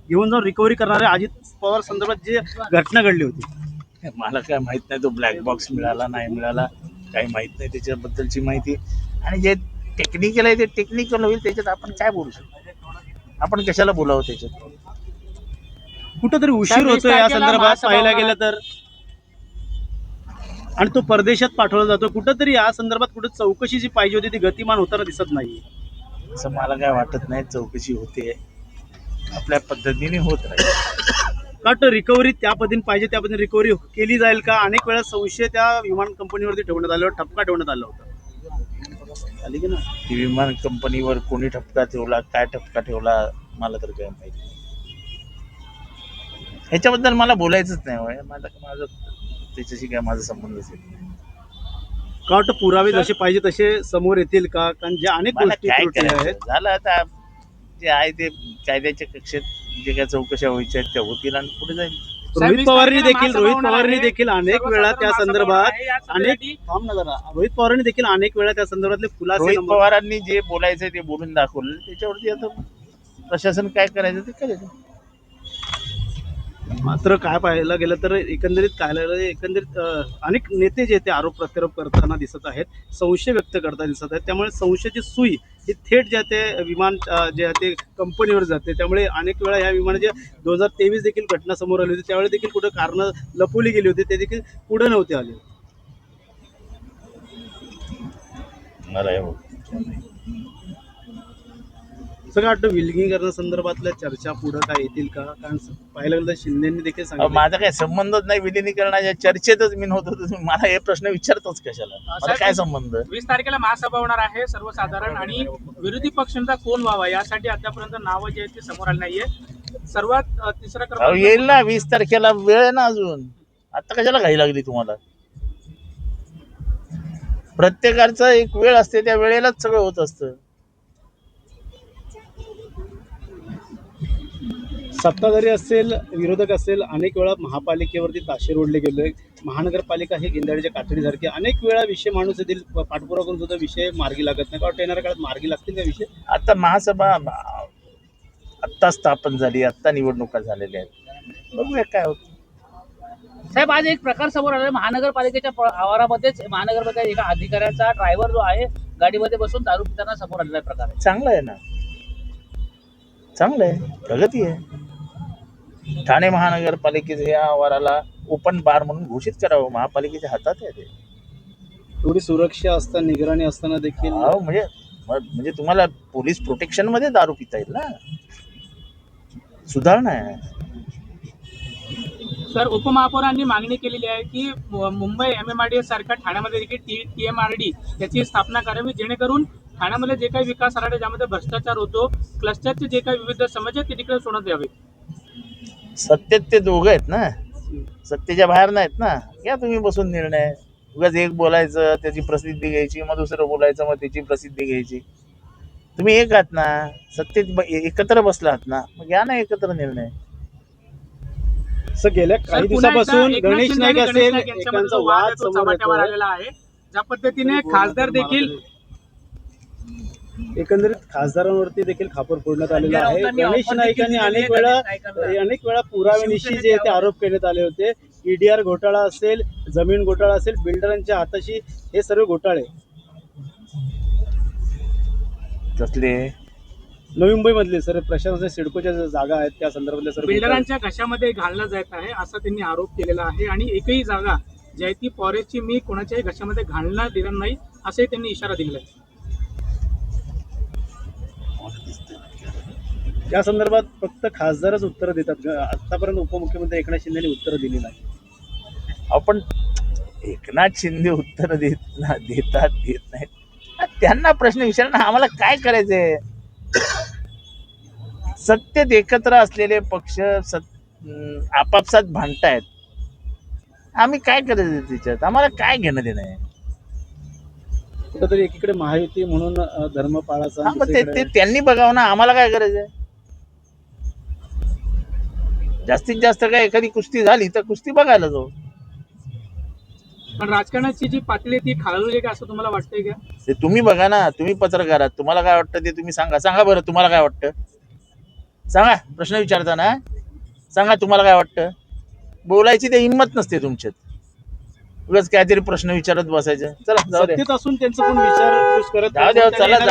घेऊन जाऊन रिकव्हरी करणारे अजित पवार संदर्भात जी घटना घडली होती? मला काय माहित नाही, तो ब्लॅक बॉक्स मिळाला नाही मिळाला काही माहित नाही त्याच्याबद्दलची माहिती. आणि जे टेक्निकल आहे ते टेक्निकल होईल, त्याच्यात आपण काय बोलू शकतो, आपण कशाला बोलावं त्याच्यात. कुठंतरी उशीर होतो या संदर्भात पाहायला गेलं तर, आणि तो परदेशात पाठवला जातो. कुठंतरी या संदर्भात कुठं चौकशी जी पाहिजे होती ती गतिमान होताना दिसत नाही. असं मला काय वाटत नाही. चौकशी होते, आपल्या पद्धतीने होत राहील. का तर रिकव्हरी त्या पद्धतीने पाहिजे त्या पद्धतीने रिकव्हरी केली जाईल का? अनेक वेळा संशय त्या विमान कंपनीवरती ठेवण्यात आल्यावर ठपका ठेवण्यात आला होता. आली की ना ती विमान कंपनीवर कोणी ठपका ठेवला, काय ठपका ठेवला, मला तर काय माहिती नाही. ह्याच्याबद्दल मला बोलायचंच नाही होय. माझं त्याच्याशी काय माझा संबंधच येत नाही. का वाटतं पुरावे जसे पाहिजे तसे समोर येतील का? कारण ज्या अनेक मला गोष्टी काय त्रुटी करायचं आहेत. झालं, आता जे आहे ते कायद्याच्या कक्षेत जे काय चौकशा व्हायच्या आहेत त्या होतील आणि पुढे जाईल. रोहित पवारांनी देखील अनेक वेळा त्या संदर्भात रोहित पवारांनी देखील अनेक वेळा त्या संदर्भातले खुलासे रोहित पवारांनी जे बोलायचं ते बोलून दाखवलं, त्याच्यावरती आता प्रशासन काय करायचं ते करेल. मात्र काय पाहायला गेलं तर एकंदरीत अनेक नेते जे ते आरोप प्रत्यारोप करताना दिसत आहेत, संशय व्यक्त करताना दिसत आहेत. त्यामुळे संशयाची सुई ही थेट जे ते विमान जे ते कंपनीवर जाते. त्यामुळे अनेक वेळा ह्या विमानाचे 2023 देखील घटना समोर आली होती. त्यावेळी देखील कुठं कारणं लपवली गेली होती, ते देखील पुढे नव्हते आले. सगळं वाटतं विलगीकरणासंदर्भातल्या चर्चा पुढे काय येतील का? कारण पाहायला गेलं तर शिंदेनी देखील सांगितलं माझा काही संबंधच नाही विलिनीकरणाच्या चर्चेतच मी नव्हतो. तुम्ही मला हे प्रश्न विचारतोच कशाला? मला काय संबंध? 20 तारखेला महासभा होणार आहे सर्वसाधारण, आणि विरोधी पक्षांचा कोण व्हावा यासाठी आतापर्यंत नावं जी आहेत ती समोर आली नाहीये. सर्वात तिसरा क्रमांक येईल ना 20 तारखेला, वेळ आहे ना अजून. आता कशाला घाई लागली तुम्हाला? प्रत्येकाचं एक वेळ असते, त्या वेळेलाच सगळं होत असतं. सत्ताधारी असेल विरोधक असेल, अनेक वेळा महापालिकेवरती ताशेर ओढले गेले. महानगरपालिका ही गेंदाळीच्या कातडीसारखी अनेक वेळा विषय माणूस येतील पाठपुरावा करून सुद्धा विषय मार्गी लागत नाही. का वाटतं येणाऱ्या काळात मार्गी लागतील का विषय? आता महासभा आत्ता स्थापन झाली, आत्ता निवडणुका झालेल्या आहेत, बघूया काय होतं. साहेब, आज एक प्रकार समोर आला महानगरपालिकेच्या आवारामध्येच महानगरपालिका एका अधिकाऱ्याचा ड्रायव्हर जो आहे गाडीमध्ये बसून दारू पिताना समोर आलेला प्रकार आहे. चांगलं आहे ना, चांगलं आहे, प्रगती आहे. ठाणे महानगरपालिकेच्या या आवाराला ओपन बार म्हणून घोषित करावं, महापालिकेच्या हातात आहे ते. थोडी सुरक्षा असताना, निगराणी असताना देखील म्हणजे तुम्हाला पोलीस प्रोटेक्शन मध्ये दारू पिता येईल ना, सुधारणा आहे. सर, उपमहापौरांनी मागणी केलेली आहे की मुंबई MMRDA सारख्या ठाण्यामध्ये देखील TMRD याची स्थापना करावी, जेणेकरून ठाण्यामध्ये जे काही विकास आराखडा ज्यामध्ये भ्रष्टाचार होतो, क्लस्टरचे जे काही विविध समस्या ते तिकडे सोडवण्यात यावे. सत्तेत ते दोघं आहेत ना, सत्तेच्या बाहेर नाहीत ना. घ्या तुम्ही बसून निर्णय. उगाच एक बोलायचं त्याची प्रसिद्धी घ्यायची, मग दुसरं बोलायचं मग त्याची प्रसिद्धी घ्यायची. तुम्ही एक आहात ना, सत्तेत एकत्र बसलात ना, मग घ्या ना एकत्र निर्णय. गेल्या काही दिवसापासून गणेश नाईक असेल एकांचा वाद चव्हाट्यावर आलेला आहे. ज्या पद्धतीने खासदार देखील एकंदरीत खासदारांवरती देखील खापर फोडण्यात आलेला आहे. गणेश नाईकांनी अनेक वेळा पुराव्यानिशी जे ते आरोप करण्यात आले होते. EDR घोटाळा असेल, जमीन घोटाळा असेल, बिल्डरांच्या हाताशी हे सर्व घोटाळे. कसले? नवी मुंबई मधले सर प्रशासनाच्या सिडकोच्या जागा आहेत त्या संदर्भातल्या सर्व बिल्डरांच्या घशामध्ये घालण्यात जात आहे असा त्यांनी आरोप केलेला आहे. आणि एकही जागा जी आहे ती फॉरेस्टची मी कोणाच्याही घशामध्ये घालण्यात देणार नाही असंही त्यांनी इशारा दिला आहे. या संदर्भात फक्त खासदारच उत्तर देतात. आतापर्यंत उपमुख्यमंत्री एकनाथ शिंदेने उत्तर दिली नाही. आपण एकनाथ शिंदे उत्तर देतात देत नाहीत, त्यांना प्रश्न विचारणं आम्हाला काय करायचंय? सत्तेत एकत्र असलेले पक्ष आपापसात भांडतायत, आम्ही काय करायचं त्याच्यात? आम्हाला काय घेणं देणं आहे? कुठंतरी एकीकडे महायुती म्हणून धर्मपाळाचा ते त्यांनी बघावं ना, आम्हाला काय करायचंय? जास्तीत जास्त काय एखादी कुस्ती झाली तर कुस्ती बघायला जाऊ. पण राजकारणाची जी पातळी ती खालवली का असं तुम्हाला वाटतंय का? ते तुम्ही बघा ना, तुम्ही पत्रकार आहात, तुम्हाला काय वाटतं ते तुम्ही सांगा बरं, तुम्हाला काय वाटतं? सांगा प्रश्न विचारताना सांगा तुम्हाला काय वाटतं. बोलायची ते हिंमत नसते तुमच्यात, उगाच काहीतरी प्रश्न विचारत बसायचं. चला जाऊ दे, सत्तेत असून त्यांचं कोण विचारपूस करत जाऊ द्या, नाही. चला.